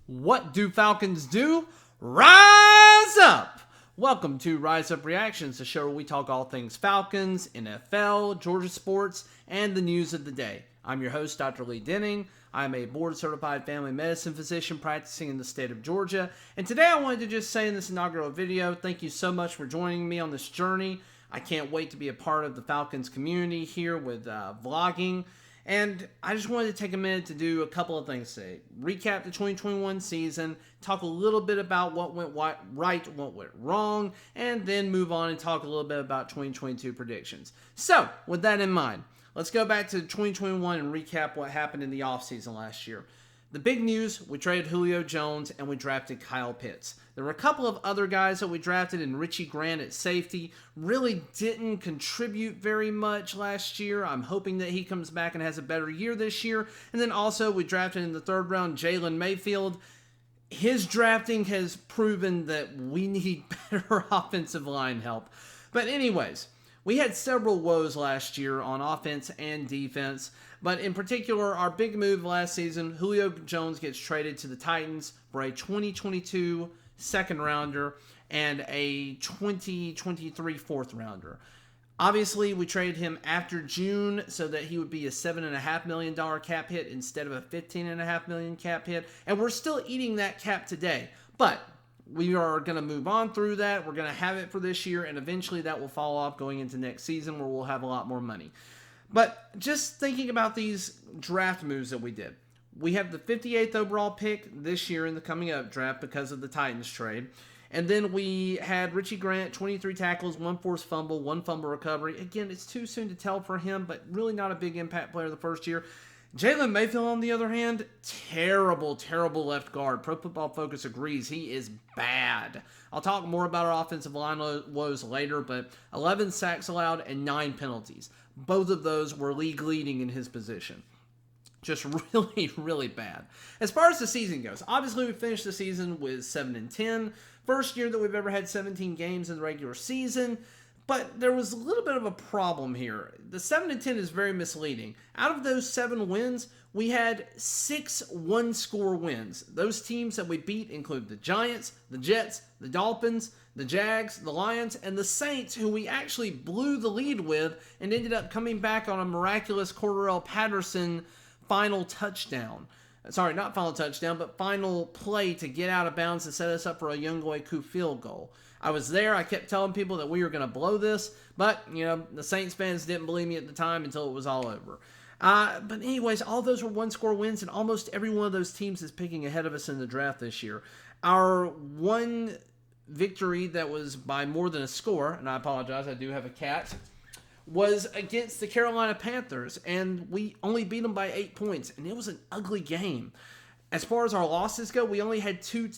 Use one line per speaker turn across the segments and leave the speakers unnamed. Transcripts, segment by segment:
What do Falcons do? Rise up! Welcome to Rise Up Reactions, the show where we talk all things Falcons, NFL, Georgia sports, and the news of the day. I'm your host, Dr. Lee Denning. I'm a board-certified family medicine physician practicing in the state of Georgia. And today I wanted to just say in this inaugural video, thank you so much for joining me on this journey. I can't wait to be a part of the Falcons community here with vlogging. And I just wanted to take a minute to do a couple of things today. Recap the 2021 season, talk a little bit about what went right, what went wrong, and then move on and talk a little bit about 2022 predictions. So, with that in mind, let's go back to 2021 and recap what happened in the offseason last year. The big news, we traded Julio Jones and we drafted Kyle Pitts. There were a couple of other guys that we drafted, and Richie Grant at safety really didn't contribute very much last year. I'm hoping that he comes back and has a better year this year. And then also we drafted in the third round Jalen Mayfield. His drafting has proven that we need better offensive line help. But anyways, we had several woes last year on offense and defense, but in particular, our big move last season, Julio Jones gets traded to the Titans for a 2022 second rounder and a 2023 fourth rounder. Obviously, we traded him after June so that he would be a $7.5 million cap hit instead of a $15.5 million cap hit, and we're still eating that cap today, but we are going to move on through that. We're going to have it for this year, and eventually that will fall off going into next season where we'll have a lot more money. But just thinking about these draft moves that we did. We have the 58th overall pick this year in the coming up draft because of the Titans trade. And then we had Richie Grant, 23 tackles, 1 forced fumble, 1 fumble recovery. Again, it's too soon to tell for him, but really not a big impact player the first year. Jalen Mayfield, on the other hand, terrible left guard. Pro Football Focus agrees he is bad. I'll talk more about our offensive line woes later, but 11 sacks allowed and 9 penalties. Both of those were league leading in his position. Just really bad. As far as the season goes, obviously we finished the season with 7-10. First year that we've ever had 17 games in the regular season. But there was a little bit of a problem here. The 7-10 is very misleading. Out of those 7 wins, we had 6 one-score wins. Those teams that we beat include the Giants, the Jets, the Dolphins, the Jags, the Lions, and the Saints, who we actually blew the lead with and ended up coming back on a miraculous Cordarrelle Patterson final touchdown. Sorry, not final touchdown, but final play to get out of bounds to set us up for a Younghoe Koo field goal. I was there. I kept telling people that we were going to blow this, but, the Saints fans didn't believe me at the time until it was all over. But anyways, all those were one-score wins, and almost every one of those teams is picking ahead of us in the draft this year. Our one victory that was by more than a score, and I apologize, I do have a cat, was against the Carolina Panthers, and we only beat them by 8 points, and it was an ugly game. As far as our losses go, we only had two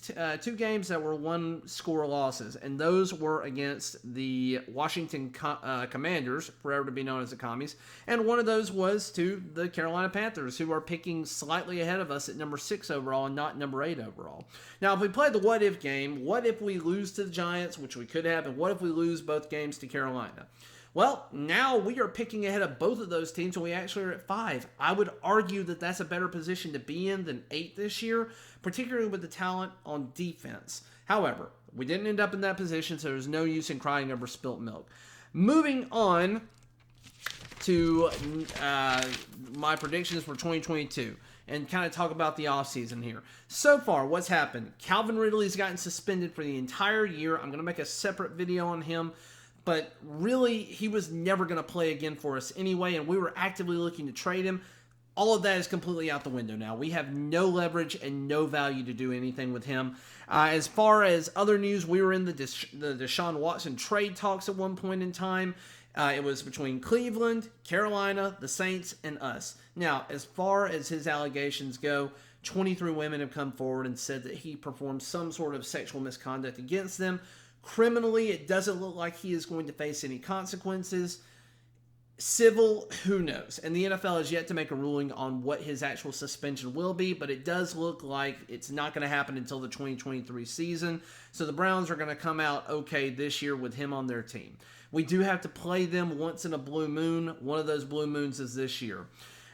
games that were one-score losses, and those were against the Washington Commanders, forever to be known as the Commies, and one of those was to the Carolina Panthers, who are picking slightly ahead of us at number 6 overall and not number 8 overall. Now, if we play the what-if game, what if we lose to the Giants, which we could have, and what if we lose both games to Carolina? Well, now we are picking ahead of both of those teams, and we actually are at 5. I would argue that that's a better position to be in than 8 this year, particularly with the talent on defense. However, we didn't end up in that position, so there's no use in crying over spilt milk. Moving on to my predictions for 2022 and kind of talk about the offseason here. So far, what's happened? Calvin Ridley's gotten suspended for the entire year. I'm going to make a separate video on him. But really, he was never going to play again for us anyway, and we were actively looking to trade him. All of that is completely out the window now. We have no leverage and no value to do anything with him. As far as other news, we were in the Deshaun Watson trade talks at one point in time. It was between Cleveland, Carolina, the Saints, and us. Now, as far as his allegations go, 23 women have come forward and said that he performed some sort of sexual misconduct against them. Criminally, it doesn't look like he is going to face any consequences. Civil, who knows? And the NFL has yet to make a ruling on what his actual suspension will be, but it does look like it's not going to happen until the 2023 season. So the Browns are going to come out okay this year with him on their team. We do have to play them once in a blue moon. One of those blue moons is this year.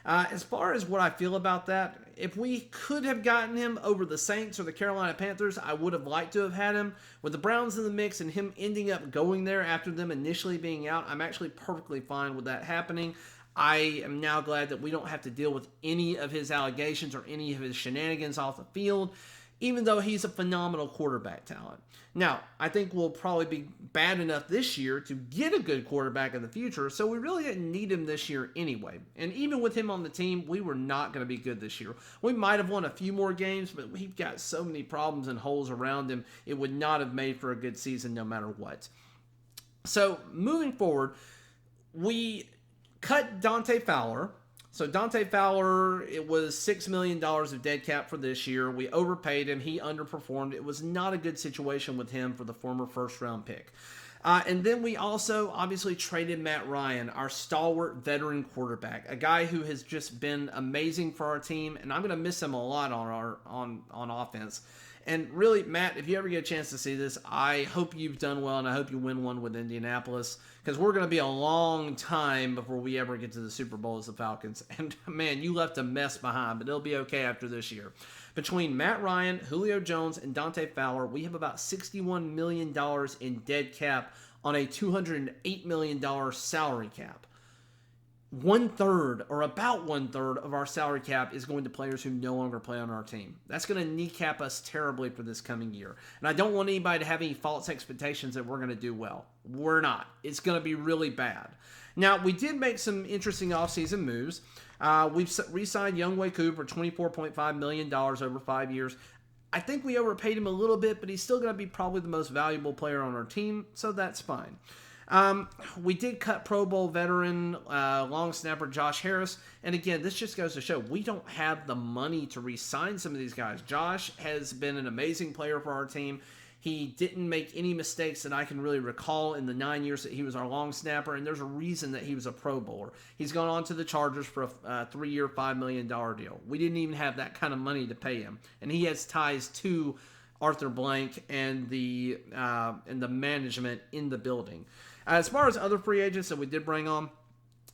As far as what I feel about that, if we could have gotten him over the Saints or the Carolina Panthers, I would have liked to have had him. With the Browns in the mix and him ending up going there after them initially being out, I'm actually perfectly fine with that happening. I am now glad that we don't have to deal with any of his allegations or any of his shenanigans off the field, even though he's a phenomenal quarterback talent. Now, I think we'll probably be bad enough this year to get a good quarterback in the future, so we really didn't need him this year anyway. And even with him on the team, we were not going to be good this year. We might have won a few more games, but we've got so many problems and holes around him, it would not have made for a good season no matter what. So, moving forward, we cut Dante Fowler. So Dante Fowler, it was $6 million of dead cap for this year. We overpaid him. He underperformed. It was not a good situation with him for the former first-round pick. And then we also obviously traded Matt Ryan, our stalwart veteran quarterback, a guy who has just been amazing for our team, and I'm going to miss him a lot on offense. And really, Matt, if you ever get a chance to see this, I hope you've done well, and I hope you win one with Indianapolis, because we're going to be a long time before we ever get to the Super Bowl as the Falcons. And, man, you left a mess behind, but it'll be okay after this year. Between Matt Ryan, Julio Jones, and Dante Fowler, we have about $61 million in dead cap on a $208 million salary cap. About one third of our salary cap is going to players who no longer play on our team. That's going to kneecap us terribly for this coming year. And I don't want anybody to have any false expectations that we're going to do well. We're not. It's going to be really bad. Now, we did make some interesting offseason moves. We've re-signed Younghoe Koo for $24.5 million over 5 years. I think we overpaid him a little bit, but he's still going to be probably the most valuable player on our team, so that's fine. We did cut Pro Bowl veteran long snapper Josh Harris, and again, this just goes to show we don't have the money to re-sign some of these guys. Josh has been an amazing player for our team. He didn't make any mistakes that I can really recall in the 9 years that he was our long snapper, and there's a reason that he was a Pro Bowler. He's gone on to the Chargers for a 3-year, $5 million deal. We didn't even have that kind of money to pay him, and he has ties to Arthur Blank and the management in the building. As far as other free agents that we did bring on,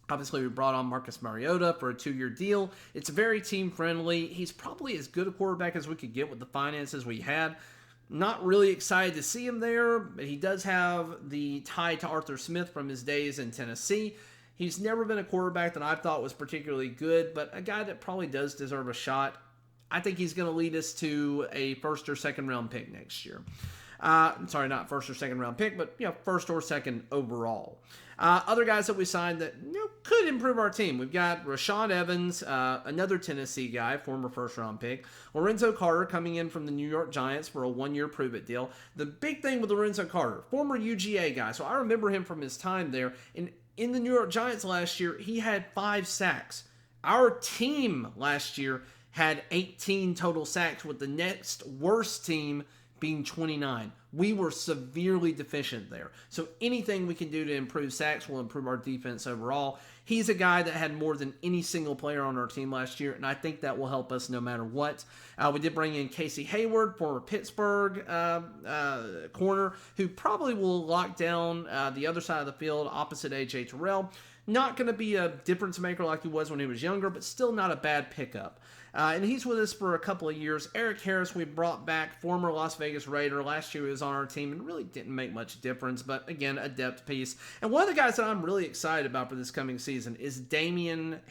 obviously we brought on Marcus Mariota for a 2-year deal. It's very team-friendly. He's probably as good a quarterback as we could get with the finances we had. Not really excited to see him there, but he does have the tie to Arthur Smith from his days in Tennessee. He's never been a quarterback that I thought was particularly good, but a guy that probably does deserve a shot. I think he's going to lead us to a first or second round pick next year. Sorry, not first or second round pick, but first or second overall. Other guys that we signed that could improve our team. We've got Rashad Evans, another Tennessee guy, former first round pick. Lorenzo Carter coming in from the New York Giants for a 1-year prove-it deal. The big thing with Lorenzo Carter, former UGA guy, so I remember him from his time there. In the New York Giants last year, he had 5 sacks. Our team last year had 18 total sacks, with the next worst team being 29. We were severely deficient there. So anything we can do to improve sacks will improve our defense overall. He's a guy that had more than any single player on our team last year, and I think that will help us no matter what. We did bring in Casey Hayward, former Pittsburgh corner, who probably will lock down the other side of the field opposite A.J. Terrell. Not going to be a difference maker like he was when he was younger, but still not a bad pickup. And he's with us for a couple of years. Eric Harris, we brought back, former Las Vegas Raider. Last year he was on our team and really didn't make much difference, but again, a depth piece. And one of the guys that I'm really excited about for this coming season is Damian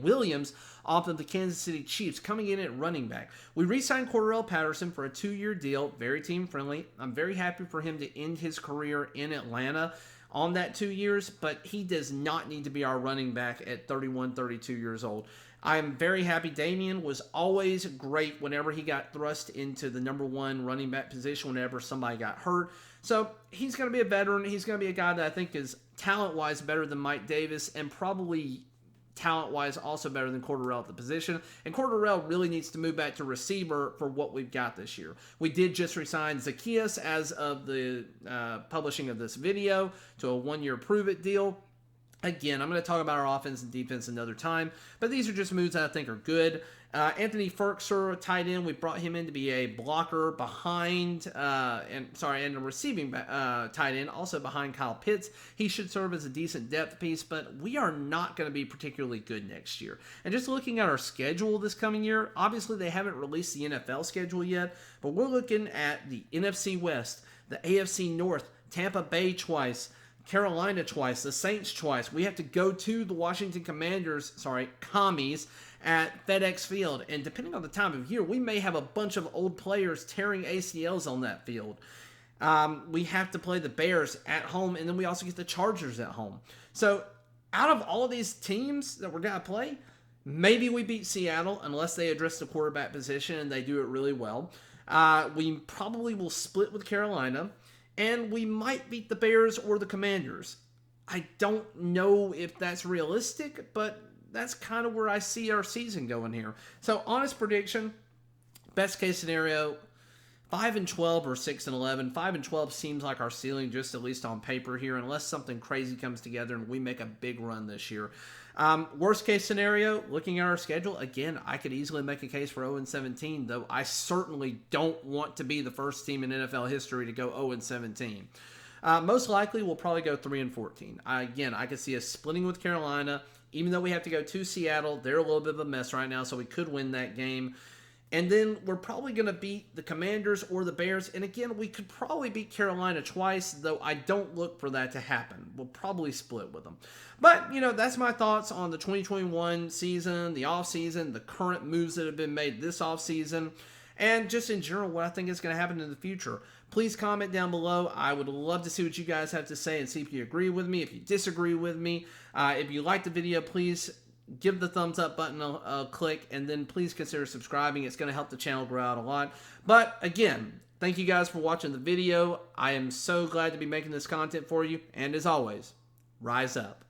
Williams off of the Kansas City Chiefs, coming in at running back. We re-signed Cordarrelle Patterson for a 2-year deal, very team-friendly. I'm very happy for him to end his career in Atlanta on that 2 years, but he does not need to be our running back at 31, 32 years old. I am very happy. Damian was always great whenever he got thrust into the number 1 running back position whenever somebody got hurt. So he's going to be a veteran. He's going to be a guy that I think is talent-wise better than Mike Davis, and probably talent-wise also better than Cordarrelle at the position. And Cordarrelle really needs to move back to receiver for what we've got this year. We did just resign Zacchaeus as of the publishing of this video to a 1-year prove-it deal. Again, I'm going to talk about our offense and defense another time, but these are just moves that I think are good. Anthony Ferkser, tight end, we brought him in to be a blocker behind, and a receiving tight end, also behind Kyle Pitts. He should serve as a decent depth piece, but we are not going to be particularly good next year. And just looking at our schedule this coming year, obviously they haven't released the NFL schedule yet, but we're looking at the NFC West, the AFC North, Tampa Bay twice, Carolina twice, the Saints twice. We have to go to the Washington Commies, at FedEx Field, and depending on the time of year, we may have a bunch of old players tearing ACLs on that field. We have to play the Bears at home, and then we also get the Chargers at home. So out of all of these teams that we're going to play, maybe we beat Seattle unless they address the quarterback position and they do it really well. We probably will split with Carolina, and we might beat the Bears or the Commanders. I don't know if that's realistic, but that's kind of where I see our season going here. So, honest prediction, best case scenario, 5-12 or 6-11. 5-12 seems like our ceiling, just at least on paper here, unless something crazy comes together and we make a big run this year. Worst case scenario, looking at our schedule, again, I could easily make a case for 0-17, though I certainly don't want to be the first team in NFL history to go 0-17. Most likely, we'll probably go 3-14. Again, I could see us splitting with Carolina. Even though we have to go to Seattle, they're a little bit of a mess right now, so we could win that game. And then we're probably going to beat the Commanders or the Bears. And again, we could probably beat Carolina twice, though I don't look for that to happen. We'll probably split with them. But, that's my thoughts on the 2021 season, the offseason, the current moves that have been made this offseason, and just in general what I think is going to happen in the future. Please comment down below. I would love to see what you guys have to say and see if you agree with me, if you disagree with me. If you like the video, please give the thumbs up button a click, and then please consider subscribing. It's going to help the channel grow out a lot. But again, thank you guys for watching the video. I am so glad to be making this content for you. And as always, rise up.